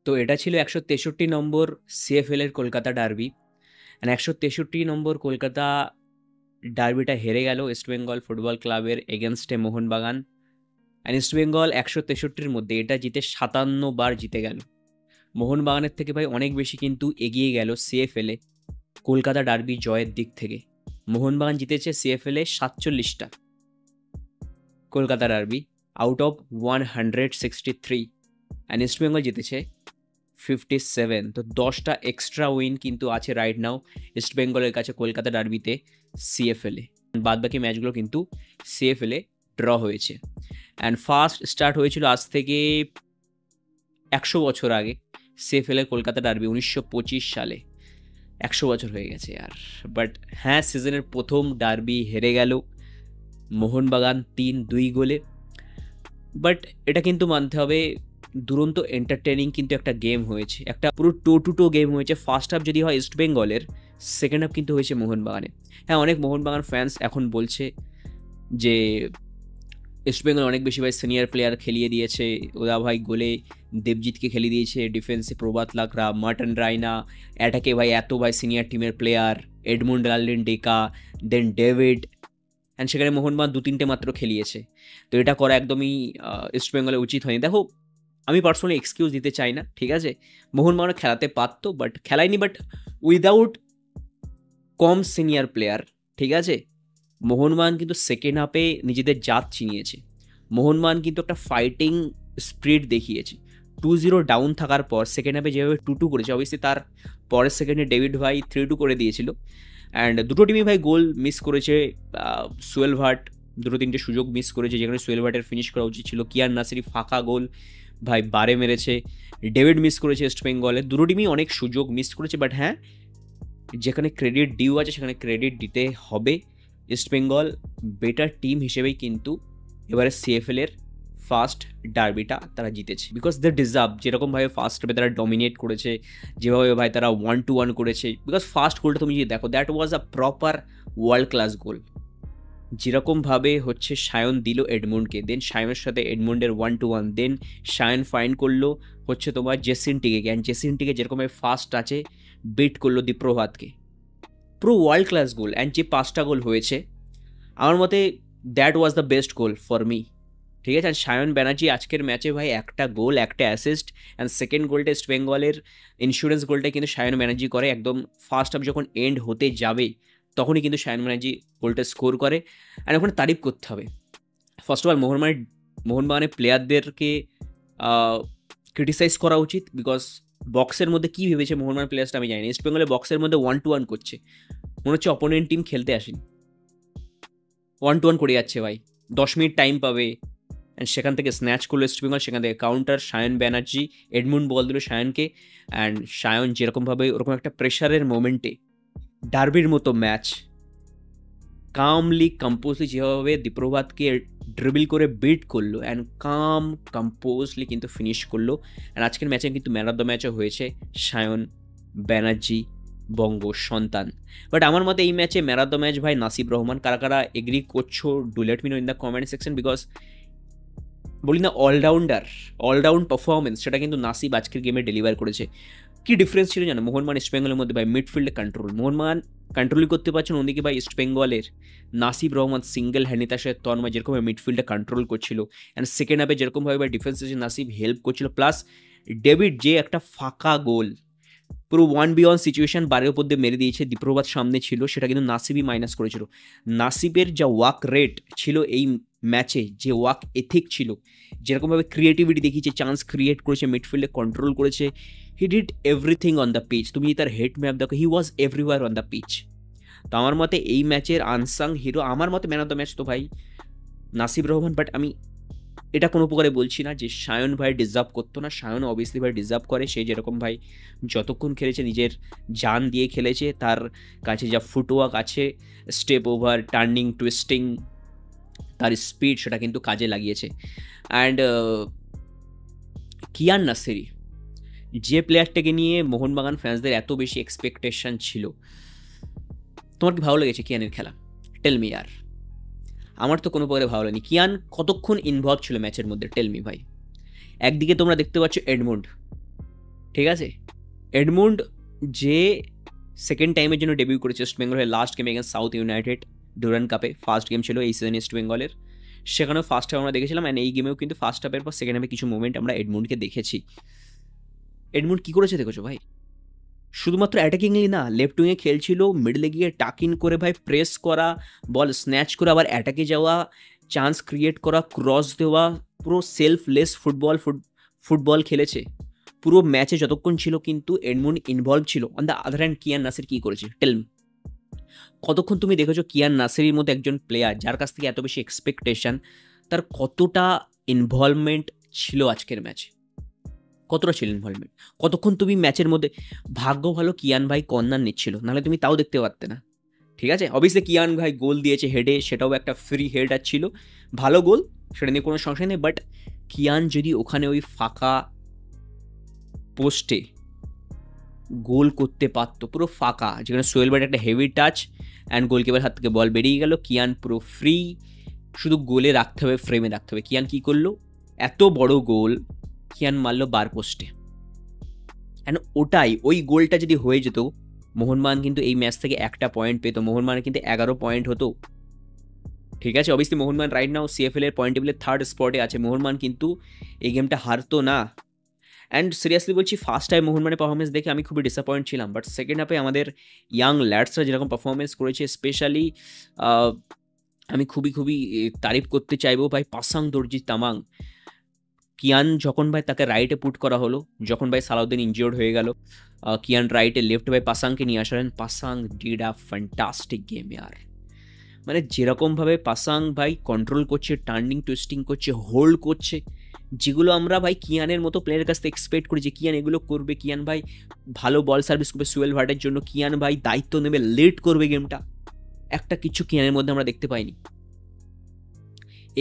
তো এটা ছিল ১৬৩ নম্বর সিএফএল এর কলকাতা ডার্বি। অ্যান্ড ১৬৩ নম্বর কলকাতা ডার্বিটা হেরে গেল ইস্টবেঙ্গল ফুটবল ক্লাবের এগেনস্টে মোহনবাগান। অ্যান্ড ইস্টবেঙ্গল ১৬৩-র মধ্যে এটা জিতে ৫৭ বার জিতে গেল। মোহনবাগানের থেকে ভাই অনেক বেশি কিন্তু এগিয়ে গেল সিএফএলে কলকাতা ডার্বি জয়ের দিক থেকে। মোহনবাগান জিতেছে সিএফএলে ৪৭টা Kolkata derby out of 163, and East Bengal জিতেছে 57। তো 10টা এক্সট্রা উইন কিন্তু আছে রাইট নাও ইস্টবেঙ্গলের কাছে কলকাতা ডার্বিতে সিএফএলে। বাদবাকি ম্যাচগুলো কিন্তু সিএফএলে ড্র হয়েছে। অ্যান্ড ফার্স্ট স্টার্ট হয়েছিল আজ থেকে ১০০ বছর আগে সিএফএলের কলকাতা ডার্বি ১৯২৫ সালে। ১০০ বছর হয়ে গেছে আর। বাট হ্যাঁ, সিজনের প্রথম ডার্বি হেরে গেল মোহনবাগান ৩-২ গোলে। বাট এটা কিন্তু মানতে হবে দুরন্ত এন্টারটেনিং কিন্তু একটা গেম হয়েছে, একটা পুরো টো টু টো গেম হয়েছে। ফার্স্ট হাফ যদি হয় ইস্ট বেঙ্গলের, সেকেন্ড হাফ কিন্তু হয়েছে মোহনবাগানে। হ্যাঁ, অনেক মোহনবাগান ফ্যান্স এখন বলছে যে ইস্টবেঙ্গল অনেক বেশি ভাই সিনিয়র প্লেয়ার খেলিয়ে দিয়েছে, ওরা ভাই গোলে দেবজিৎকে খেলিয়ে দিয়েছে, ডিফেন্সে প্রভাত লাকরা, মার্টন রায়না, অ্যাটাকে ভাই এত ভাই সিনিয়র টিমের player Edmund Lalden Deka, then David, and সেখানে মোহনবাগান ২-৩টে মাত্র খেলিয়েছে। তো এটা করা একদমই ইস্টবেঙ্গলের উচিত হয়নি। দেখো, আমি পার্সোনালি এক্সকিউজ দিতে চাই না, ঠিক আছে, মোহনবাগান খেলাতে পারতো বাট খেলায়নি। বাট উইদাউট কম সিনিয়র প্লেয়ার, ঠিক আছে, মোহনবাগান কিন্তু সেকেন্ড হাফে নিজেদের জাত চিনিয়েছে। মোহনবাগান কিন্তু একটা ফাইটিং স্পিরিট দেখিয়েছে। 2-0 ডাউন থাকার পর সেকেন্ড হাফে যেভাবে 2-2 করেছে, অবভিয়াসলি তার পরের সেকেন্ডে ডেভিড ভাই 3-2 করে দিয়েছিল। অ্যান্ড দুটো টিমই ভাই গোল মিস করেছে। সোয়েল ভাট 2-3টে সুযোগ মিস করেছে, যেখানে সোয়েল ভাটের ফিনিশ করা উচিত ছিল। কিয়ান নাসিরি ফাঁকা গোল ভাই বারে মেরেছে। ডেভিড মিস করেছে ইস্ট বেঙ্গলের। দুটো টিমই অনেক সুযোগ মিস করেছে। বাট হ্যাঁ, যেখানে ক্রেডিট ডিউ আছে সেখানে ক্রেডিট দিতে হবে। ইস্টবেঙ্গল বেটার টিম হিসেবেই কিন্তু এবারে সিএফএলের ফার্স্ট ডার্বিটা তারা জিতেছে, বিকজ দে ডিজার্ভ। যেরকমভাবে ফার্স্ট হাফে তারা ডমিনেট করেছে, যেভাবে ভাই তারা 1-1 করেছে, বিকজ ফার্স্ট গোলটা তুমি যদি দেখো, that was a proper world class গোল। যেরকমভাবে হচ্ছে সায়ন দিল এডমুন্ডকে, দেন সায়নের সাথে এডমুন্ডের 1-1, দেন সায়ন ফাইন করলো হচ্ছে তোমার জেসিনটিকে, অ্যান্ড জেসিনটিকে যেরকমভাবে ফার্স্ট আছে বিট করলো দীপ্রভাতকে। পুরো ওয়ার্ল্ড ক্লাস গোল। অ্যান্ড যে 5টা গোল হয়েছে আমার মতে that was the best goal for me, ঠিক আছে। আর সায়ন ব্যানার্জি আজকের ম্যাচে ভাই একটা গোল, একটা অ্যাসিস্ট, অ্যান্ড সেকেন্ড গোলটা ইস্ট বেঙ্গলের ইন্স্যুরেন্স গোলটা কিন্তু সায়ন ব্যানার্জি করে। একদম ফার্স্ট হাফ যখন এন্ড হতে যাবে তখনই কিন্তু সায়ন ব্যানার্জি গোলটা স্কোর করে। অ্যান্ড ওখানে তারিফ করতে হবে ফার্স্ট অফ অল মোহনবাগানের প্লেয়ারদেরকে ক্রিটিসাইজ করা উচিত, বিকজ বক্সের মধ্যে কী ভেবেছে মোহনবাগান প্লেয়ার্সটা আমি জানি না। ইস্ট বেঙ্গলের বক্সের মধ্যে 1-1 করছে, মনে হচ্ছে অপোনেন্ট টিম খেলতে আসেনি, 1-1 করে যাচ্ছে ভাই। 10 মিনিট টাইম পাবে, অ্যান্ড সেখান থেকে স্ন্যাচ করলো ইস্ট বেঙ্গল, সেখান থেকে কাউন্টার সায়ন ব্যানার্জি, এডমুন্ড বল দিল সায়নকে, অ্যান্ড সায়ন যেরকমভাবে ওরকম একটা প্রেশারের মোমেন্টে ডার্বির মতো ম্যাচ কামলি কম্পোজলি যেভাবে দীপ্রভাতকে ড্রিবল করে বিট করলো, অ্যান্ড কাম কম্পোজলি কিন্তু ফিনিশ করলো। অ্যান্ড আজকের ম্যাচে কিন্তু ম্যান অফ দ্য ম্যাচও হয়েছে সায়ন ব্যানার্জি, বঙ্গ সন্তান। বাট আমার মতে এই ম্যাচে ম্যান অফ দ্য ম্যাচ ভাই নাসিব রহমান। কারা কারা এগ্রি করছো do let me no in the comment section, because বলি না অলরাউন্ড পারফরমেন্স সেটা কিন্তু নাসিব আজকের গেমে ডেলিভার করেছে। কী ডিফারেন্স ছিল জানো মোহনবাগান ইস্ট বেঙ্গলের মধ্যে ভাই? মিডফিল্ডে কন্ট্রোল, মোহনবাগান কন্ট্রোলই করতে পারছেন, ওদিকে ভাই ইস্ট বেঙ্গলের নাসিব রহমান সিঙ্গেল হ্যান্ডে তার সাথে তন্ময় যেরকমভাবে মিডফিল্ডে কন্ট্রোল করছিল, অ্যান্ড সেকেন্ড হাফে যেরকমভাবে ভাই ডিফেন্সে নাসিব হেল্প করছিল, প্লাস ডেভিড যে একটা ফাঁকা গোল পুরো 1v1 সিচুয়েশন বারের উপর দিয়ে মেরে দিয়েছে, দীপ্রভাত সামনে ছিল, সেটা কিন্তু নাসিবই মাইনাস করেছিল। নাসিবের যা ওয়ার্ক রেট ছিল এই ম্যাচে, যে ওয়ার্ক এথিক ছিল, যেরকমভাবে ক্রিয়েটিভিটি দেখিয়েছে, চান্স ক্রিয়েট করেছে, মিডফিল্ডে কন্ট্রোল করেছে, he did everything on the pitch. তুমি তার হেড ম্যাপ দেখো, he was everywhere on the pitch. তো আমার মতে এই ম্যাচের আনসাং হিরো, আমার মতে ম্যান অফ দ্য ম্যাচ তো ভাই নাসিব রহমান। বাট আমি এটা কোনো প্রকারে বলছি না যে সায়ন ভাই ডিজার্ভ করতো না, সায়ন অবভিয়াসলি ভাই ডিজার্ভ করে। সে যেরকম ভাই যতক্ষণ খেলেছে নিজের জান দিয়ে খেলেছে, তার কাছে যা ফুটওয়ার্ক আছে, স্টেপ ওভার, টার্নিং, টুইস্টিং, তার স্পিড, সেটা কিন্তু কাজে লাগিয়েছে। অ্যান্ড কিয়ান নাসিরি যে প্লেয়ারটাকে নিয়ে মোহনবাগান ফ্যান্সদের এত বেশি এক্সপেকটেশন ছিল, তোমার কি ভালো লেগেছে কিয়ানের খেলা? টেলমি আর। আমার তো কোনো প্রকারে ভালো লাগেনি। কিয়ান কতক্ষণ ইনভলভ ছিল ম্যাচের মধ্যে, টেলমি ভাই। একদিকে তোমরা দেখতে পাচ্ছ এডমুন্ড ঠিক আছে? এডমুন্ড যে সেকেন্ড টাইমের জন্য ডেবিউ করেছে ইস্ট বেঙ্গলের last game against south United Durand কাপে, ফার্স্ট গেম ছিল এই সিজন ইস্ট বেঙ্গলের, সেখানেও ফার্স্ট হাফ আমরা দেখেছিলাম, অ্যান্ড এই গেমেও কিন্তু ফার্স্ট হাফের পর সেকেন্ড হাফে কিছু মুভমেন্ট আমরা এডমুন্ডকে দেখেছি। এডমুন্ড কী করেছে দেখেছো ভাই? শুধুমাত্র অ্যাটাকিংলি না, লেফট উইংয়ে খেলছিল, মিডলে গিয়ে টাক ইন করে ভাই প্রেস করা, বল স্ন্যাচ করে আবার অ্যাটাকে যাওয়া, চান্স ক্রিয়েট করা, ক্রস দেওয়া, পুরো সেলফলেস ফুটবল খেলেছে পুরো ম্যাচে যতক্ষণ ছিল। কিন্তু এডমুন্ড ইনভলভ ছিল। On the other hand Kiyan Nassiri কী করেছে টেল মি? কতক্ষণ তুমি দেখেছো কিয়ান নাসিরের মধ্যে একজন প্লেয়ার যার কাছ থেকে এত বেশি এক্সপেকটেশন, তার কতটা ইনভলভমেন্ট ছিল আজকের ম্যাচে? কতটা ছিল ইনভলভমেন্ট? কতক্ষণ তুমি ম্যাচের মধ্যে? ভাগ্য ভালো কিয়ান ভাই কর্নার নিচ্ছিল, নাহলে তুমি তাও দেখতে পারতে না। ঠিক আছে, অবভিয়াসলি কিয়ান ভাই গোল দিয়েছে হেডে, সেটাও একটা ফ্রি হেডার ছিল, ভালো গোল, সেটা নিয়ে কোনো সংশয় নেই। বাট কিয়ান যদি ওখানে ওই ফাঁকা পোস্টে গোল করতে পারতো, পুরো ফাঁকা, যেখানে সোহেল ভাইয়ের একটা হেভি টাচ অ্যান্ড গোলকিপার হাত থেকে বল বেরিয়ে গেল, কিয়ান পুরো ফ্রি, শুধু গোলে রাখতে হবে, ফ্রেমে রাখতে হবে। কিয়ান কী করলো? এত বড় গোল কিয়ান মারলো বার পোস্টে, অ্যান্ড ওই গোলটা যদি হয়ে যেত, মোহনবাগান কিন্তু এই ম্যাচ থেকে একটা পয়েন্ট পেতো, মোহনবাগান কিন্তু 11 পয়েন্ট হতো। ঠিক আছে, obviously Mohun Bagan right now CFL এর পয়েন্ট টেবিলের 3rd স্পটে আছে, মোহনবাগান কিন্তু এই গেমটা হারতো না। অ্যান্ড সিরিয়াসলি বলছি, ফার্স্ট টাইম মোহনবাগানের পারফরমেন্স দেখে আমি খুবই ডিসঅ্যাপয়েন্ট ছিলাম, বাট সেকেন্ড হাফে আমাদের ইয়াং ল্যাডসরা যেরকম পারফরমেন্স করেছে, স্পেশালি আমি খুবই তারিফ করতে চাইবো ভাই পাসাং দর্জি তামাং। কিয়ান যখন ভাই তাকে রাইটে পুট করা হলো, যখন ভাই সালাউদ্দিন ইনজিওর্ড হয়ে গেল, কিয়ান রাইটে, লেফট ভাই পাসাংকে নিয়ে আসলেন। Pasang did a fantastic game ইয়ার। মানে যেরকমভাবে পাসাং ভাই কন্ট্রোল করছে, টার্নিং টুইস্টিং করছে, হোল্ড করছে, যেগুলো আমরা ভাই কিয়ানের মতো প্লেয়ারের কাছ থেকে এক্সপেক্ট করি যে কিয়ান এগুলো করবে, কিয়ান ভাই ভালো বল সার্ভিস করবে সোহেল ভাটের জন্য, কিয়ান ভাই দায়িত্ব নেবে, লিড করবে গেমটা, একটা কিছু কিয়ানের মধ্যে আমরা দেখতে পাইনি।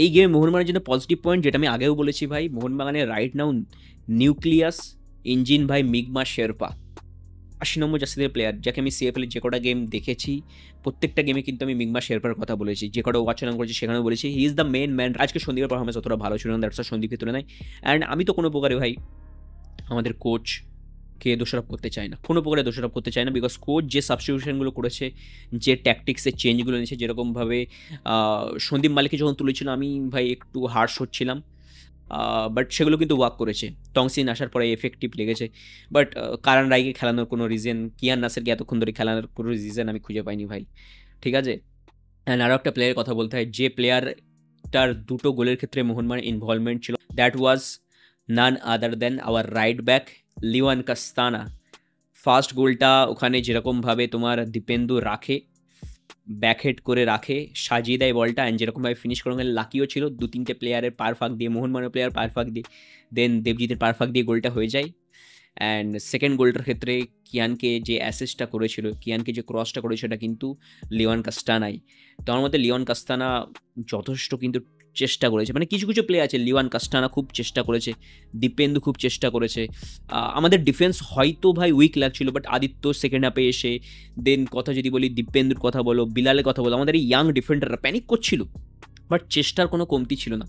এই গেমে মোহনবাগানের জন্য পজিটিভ পয়েন্ট, যেটা আমি আগেও বলেছি ভাই, মোহনবাগানের রাইট নাও নিউক্লিয়াস ইঞ্জিন ভাই মিগমা শেরপা, 80 নম্বর জার্সিদের প্লেয়ার, যাকে আমি সিএফএল যে কটা গেম দেখেছি প্রত্যেকটা গেমে কিন্তু আমি মিগমা শেরপার কথা বলেছি, যে কটা ওয়াচ অন করেছি সেখানেও বলেছি he is the main man. আজকে সন্দীপের পারফরমেন্স অতটা ভালো ছিল না, দ্যাটস সন্দীপের তুলনায়। অ্যান্ড আমি তো কোনো প্রকারে ভাই আমাদের কোচকে দোষারোপ করতে চাই না, কোনো প্রকারে দোষারোপ করতে চাই না, বিকজ কোচ যে সাবস্টিটিউশনগুলো করেছে, যে ট্যাকটিক্সের চেঞ্জগুলো নিয়েছে, যেরকমভাবে সন্দীপ মালিককে যখন তুলেছিল আমি ভাই একটু হার্শ হচ্ছিলাম, বাট সেগুলো কিন্তু ওয়ার্ক করেছে। টংসিন আসার পরে এফেক্টিভ লেগেছে, বাট কারান রাইকে খেলানোর কোনো রিজন, কিয়ান নাসেরকে এতক্ষণ ধরে খেলানোর কোনো রিজন আমি খুঁজে পাইনি ভাই। ঠিক আছে, অ্যান্ড আরও একটা প্লেয়ারের কথা বলতে হয়, যে প্লেয়ারটার দুটো গোলের ক্ষেত্রে মোহনবাগানের ইনভলভমেন্ট ছিল, that was none other than our right back Leewan Castanha. First গোলটা ওখানে যেরকমভাবে তোমার দীপেন্দু রাখে, ব্যাকহেড করে রাখে, সাজিয়ে দেয় বলটা, অ্যান্ড যেরকমভাবে ফিনিশ করে লাকিও ছিল, 2-3টে প্লেয়ারের পার ফাঁক দিয়ে, মোহনবাগানের প্লেয়ার পার ফাঁক দিয়ে, দেন দেবজিতের পার ফাঁক দিয়ে গোলটা হয়ে যায়। অ্যান্ড সেকেন্ড গোলটার ক্ষেত্রে কিয়ানকে যে অ্যাসিস্টটা করেছিল, কিয়ানকে যে ক্রসটা করেছিল, সেটা কিন্তু লিওয়ান কাস্তানাই। তো আমার মতে লিওয়ান কাস্তানা যথেষ্ট কিন্তু চেষ্টা করেছে, মানে কিছু প্লেয়ার আছে, লিওয়ান কাস্টানা খুব চেষ্টা করেছে, দীপেন্দু খুব চেষ্টা করেছে। আমাদের ডিফেন্স হয়তো ভাই উইক লাগছিল, বাট আদিত্য সেকেন্ড হাফে এসে, দেন কথা যদি বলি দীপেন্দুর কথা বলো, বিলালের কথা বলো, আমাদের এই ইয়াং ডিফেন্ডাররা প্যানিক করছিল, বাট চেষ্টার কোনো কমতি ছিল না।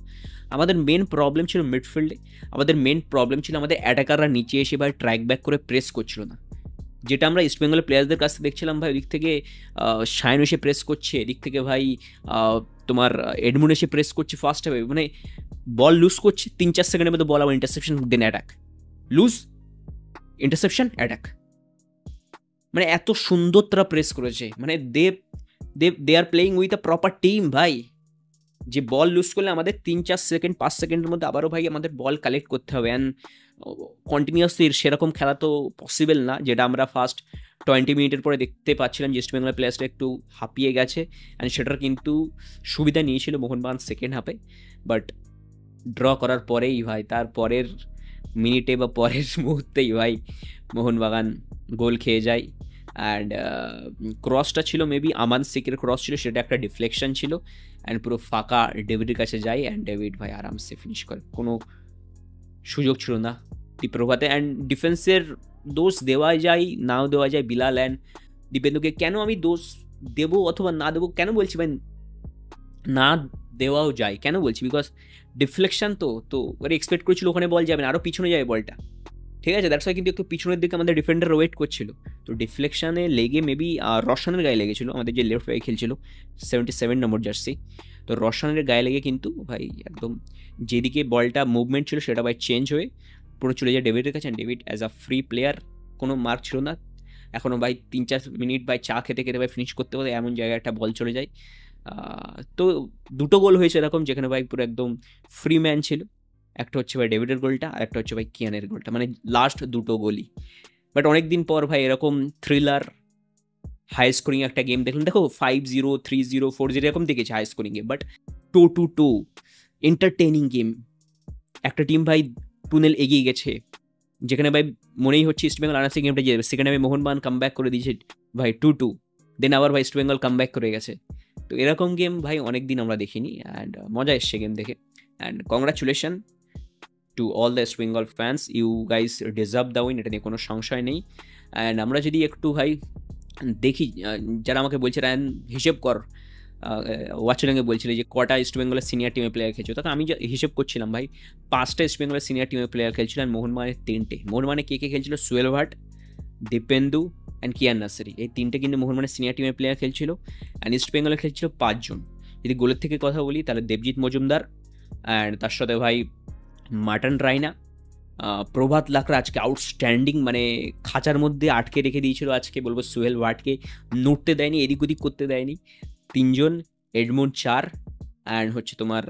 আমাদের মেন প্রবলেম ছিল মিডফিল্ডে, আমাদের মেন প্রবলেম ছিল আমাদের অ্যাটাকাররা নিচে এসে ভাই ট্র্যাক ব্যাক করে প্রেস করছিল না, যেটা আমরা ইস্টবেঙ্গলের প্লেয়ারদের কাছ থেকে দেখছিলাম ভাই। ওদিক থেকে শাইন এসে প্রেস করছে, এদিক থেকে ভাই তোমার এডমুন্ড এসে প্রেস করছে ফার্স্ট হাফে, মানে বল লুজ করছে, 3-4 সেকেন্ডের মধ্যে বল আবার interception, then attack, loose interception attack, মানে এত সুন্দর তারা প্রেস করেছে, মানে they are playing with a proper team ভাই। যে বল লুজ করলে আমাদের 3-4 সেকেন্ড 5 সেকেন্ডের মধ্যে আবারও ভাই আমাদের বল কালেক্ট করতে হবে, অ্যান্ড কন্টিনিউয়াসলি সেরকম খেলা তো পসিবল না, যেটা আমরা ফার্স্ট 20 মিনিটের পরে দেখতে পাচ্ছিলাম যে ইস্ট বেঙ্গলের প্লেয়ার্সটা একটু হাঁপিয়ে গেছে, অ্যান্ড সেটার কিন্তু সুবিধা নিয়েছিল মোহনবাগান সেকেন্ড হাফে। বাট ড্র করার পরেই ভাই, তার পরের মিনিটে বা পরের মুহূর্তেই ভাই মোহনবাগান গোল খেয়ে যায়। অ্যান্ড ক্রসটা ছিল মেবি আমান সিকের ক্রস ছিল, সেটা একটা ডিফ্লেকশন ছিল, অ্যান্ড পুরো ফাঁকা ডেভিডের কাছে যায়, অ্যান্ড ডেভিড ভাই আরামসে ফিনিশ করে, কোনো সুযোগ ছিল না তীব্রভাতে। অ্যান্ড ডিফেন্সের দোষ দেওয়া যায় নাও দেওয়া যায়, বিলাল অ্যান্ড দীপেন্দুকে কেন আমি দোষ দেবো অথবা না দেবো কেন বলছি ভাই, না দেওয়াও যায় কেন বলছি, বিকজ ডিফ্লেকশন তো ওরা এক্সপেক্ট করেছিল ওখানে বল যাবে না, আরও পিছনে যাবে বলটা, ঠিক আছে, দ্যাটস ওয়াই কিন্তু একটু পিছনের দিকে আমাদের ডিফেন্ডার ওয়েট করছিল, তো ডিফ্লেকশানে লেগে মেবি রশানের গায়ে লেগেছিল, আমাদের যে লেফট ওয়ে খেলছিল 77 নম্বর জার্সি, তো রশানের গায়ে লেগে কিন্তু ভাই একদম যেদিকে বলটা মুভমেন্ট ছিল সেটা ভাই চেঞ্জ হয়ে পুরো চলে যায় ডেভিডের কাছে। David as a free player, কোনো মার্ক ছিল না এখনও ভাই, 3-4 মিনিট ভাই চা খেতে খেতে ভাই ফিনিশ করতে করতে এমন জায়গায় একটা বল চলে যায়। তো দুটো গোল হয়েছে এরকম যেখানে ভাই পুরো একদম ফ্রি ম্যান ছিল, একটা হচ্ছে ভাই ডেভিডের গোলটা আর একটা হচ্ছে ভাই কিয়ানের গোলটা, মানে লাস্ট দুটো গোলই। বাট অনেকদিন পর ভাই এরকম থ্রিলার হাই স্কোরিং একটা গেম দেখলাম। দেখো 5-0, 3-0, 4-0 এরকম দেখেছি হাই স্কোরিংয়ে, বাট 2-2 এন্টারটেইনিং গেম। একটা টিম ভাই 2-0 এগিয়ে গেছে, যেখানে ভাই মনেই হচ্ছে ইস্ট বেঙ্গল আনার্সি গেমটা যে সেকেন্ড হাফে মোহনবাগান কাম ব্যাক করে দিয়েছে ভাই 2-2, দেন আবার ভাই ইস্ট বেঙ্গল কাম ব্যাক করে গেছে। তো এরকম গেম ভাই অনেক দিন আমরা দেখিনি, অ্যান্ড মজা এসছে গেম দেখে। And congratulation to all the East Bengal fans, you guys deserve the win, এটা নিয়ে কোনো সংশয় নেই। অ্যান্ড আমরা যদি একটু ভাই দেখি, যারা আমাকে বলছে রায়ন হিসেব কর, ওয়াচলিংয়ে বলছিল যে কটা ইস্ট বেঙ্গলের সিনিয়র টিমের প্লেয়ার খেলছিল, তখন আমি হিসেব করছিলাম ভাই 5টা ইস্ট বেঙ্গলের সিনিয়র টিমের প্লেয়ার খেলছিল, আর মোহনবাগানের 3টে। মোহনবাগানে কে কে খেলছিল? সোহেল ভাট, দীপেন্দু অ্যান্ড কিয়ান নার্সারি, এই 3টে কিন্তু মোহনবাগানের সিনিয়র টিমের প্লেয়ার খেলছিল। অ্যান্ড ইস্ট বেঙ্গলে খেলছিল 5 জন। যদি গোলের থেকে কথা বলি তাহলে দেবজিৎ মজুমদার, অ্যান্ড তার সাথে ভাই মাটন রায়না, প্রভাত লাকড়া আজকে আউটস্ট্যান্ডিং, মানে খাঁচার মধ্যে আটকে রেখে দিয়েছিল আজকে, বলবো সোহেল ভাটকে নড়তে দেয়নি, এদিক ওদিক করতে দেয়নি। 3 জন, এডমন্ড 4, অ্যান্ড হচ্ছে তোমার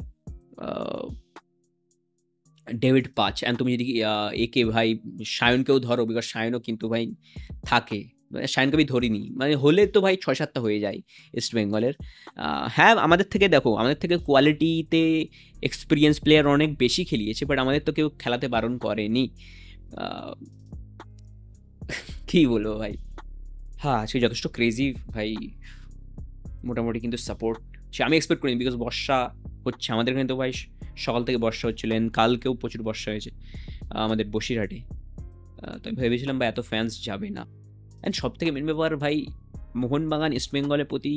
ডেভিড 5। অ্যান্ড তুমি যদি একে ভাই সায়নকেও ধরো, বিকজ সায়নও কিন্তু ভাই থাকে, সায়নকে আমি ধরিনি, মানে হলে তো ভাই 6-7টা হয়ে যায় ইস্ট বেঙ্গলের। হ্যাঁ, আমাদের থেকে দেখো, আমাদের থেকে কোয়ালিটিতে এক্সপিরিয়েন্স প্লেয়ার অনেক বেশি খেলিয়েছে, বাট আমাদের তো কেউ খেলাতে বারণ করেনি। কী বলবো ভাই, হ্যাঁ আজকে যথেষ্ট ক্রেজি ভাই, মোটামুটি কিন্তু সাপোর্ট আমি এক্সপেক্ট করিনি, বিকজ বর্ষা হচ্ছে আমাদের এখানে, তো ভাই সকাল থেকে বর্ষা হচ্ছিলেন, কালকেও প্রচুর বর্ষা হয়েছে আমাদের বসিরহাটে। তো আমি ভেবেছিলাম ভাই এত ফ্যান্স যাবে না। অ্যান্ড সব থেকে মেন ব্যাপার ভাই, মোহনবাগান ইস্ট বেঙ্গলের প্রতি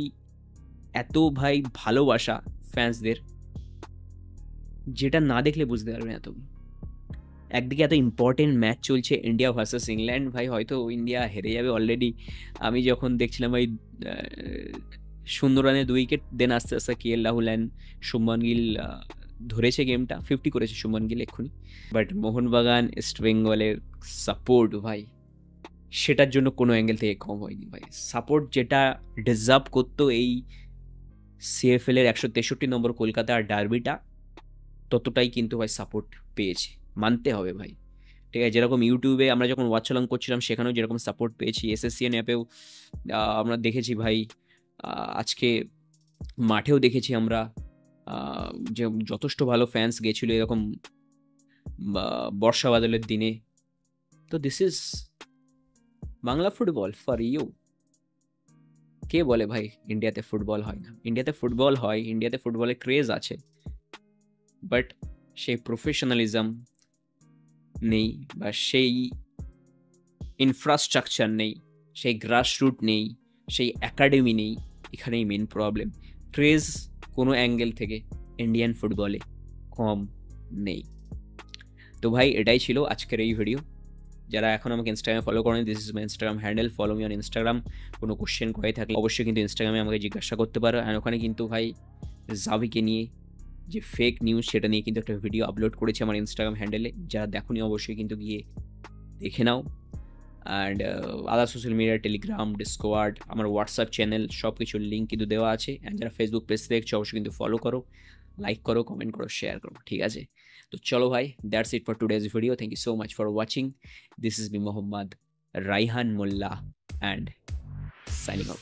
এত ভাই ভালোবাসা ফ্যান্সদের, যেটা না দেখলে বুঝতে পারবে না তুমি। একদিকে এত ইম্পর্টেন্ট ম্যাচ চলছে ইন্ডিয়া ভার্সেস ইংল্যান্ড, ভাই হয়তো ইন্ডিয়া হেরে যাবে অলরেডি। আমি যখন দেখছিলাম ভাই 0 রানে 2 উইকেট, দেন আস্তে আস্তে KL রাহুল অ্যান্ড শুভমান গিল ধরেছে গেমটা, 50 করেছে শুভমান গিল এক্ষুনি। বাট মোহনবাগান ইস্ট বেঙ্গলের সাপোর্ট ভাই, সেটার জন্য কোনো অ্যাঙ্গেল থেকে কম হয়নি ভাই। সাপোর্ট যেটা ডিজার্ভ করতো এই CFL এর 163 নম্বর কলকাতার ডার্বিটা, ততটাই কিন্তু ভাই সাপোর্ট পেয়েছে, মানতে হবে ভাই। ঠিক আছে, যেরকম ইউটিউবে আমরা যখন ওয়াচ অলং করছিলাম সেখানেও যেরকম সাপোর্ট পেয়েছি, SSCN অ্যাপেও আমরা দেখেছি ভাই, আজকে মাঠেও দেখেছি আমরা, যে যথেষ্ট ভালো ফ্যান্স গেছিলো এরকম বর্ষা বাদলের দিনে। তো this is Bangla football for you. কে বলে ভাই ইন্ডিয়াতে ফুটবল হয় না? ইন্ডিয়াতে ফুটবল হয়, ইন্ডিয়াতে ফুটবলের ক্রেজ আছে, বাট সেই প্রফেশনালিজম নেই, বা সেই ইনফ্রাস্ট্রাকচার নেই, সেই গ্রাসরুট নেই, সেই একাডেমি নেই। এখানেই মেন প্রবলেম। ক্রেজ কোনো অ্যাঙ্গেল থেকে ইন্ডিয়ান ফুটবলে কম নেই। তো ভাই এটাই ছিল আজকের এই ভিডিও। যারা এখন আমাকে ইনস্টাগ্রামে ফলো করেন, this is my Instagram handle, follow me on Instagram. কোনো কোশ্চেন করে থাকলে অবশ্যই কিন্তু ইনস্টাগ্রামে আমাকে জিজ্ঞাসা করতে পারো। অ্যান্ড ওখানে কিন্তু ভাই জাভিকে নিয়ে যে ফেক নিউজ, সেটা নিয়ে কিন্তু একটা ভিডিও আপলোড করেছি আমার ইনস্টাগ্রাম হ্যান্ডেলে, যারা দেখোনি অবশ্যই কিন্তু গিয়ে দেখে নাও। And other social media, Telegram, Discord, আমার হোয়াটসঅ্যাপ চ্যানেল, সব কিছুর লিঙ্ক কিন্তু দেওয়া আছে। অ্যান্ড যারা ফেসবুক পেজ দেখছো অবশ্যই কিন্তু ফলো করো, লাইক করো, কমেন্ট করো, শেয়ার করো, ঠিক আছে? তো চলো ভাই, that's it for today's video. Thank you so much for watching. This is me Mohammad Raihan Molla and signing of.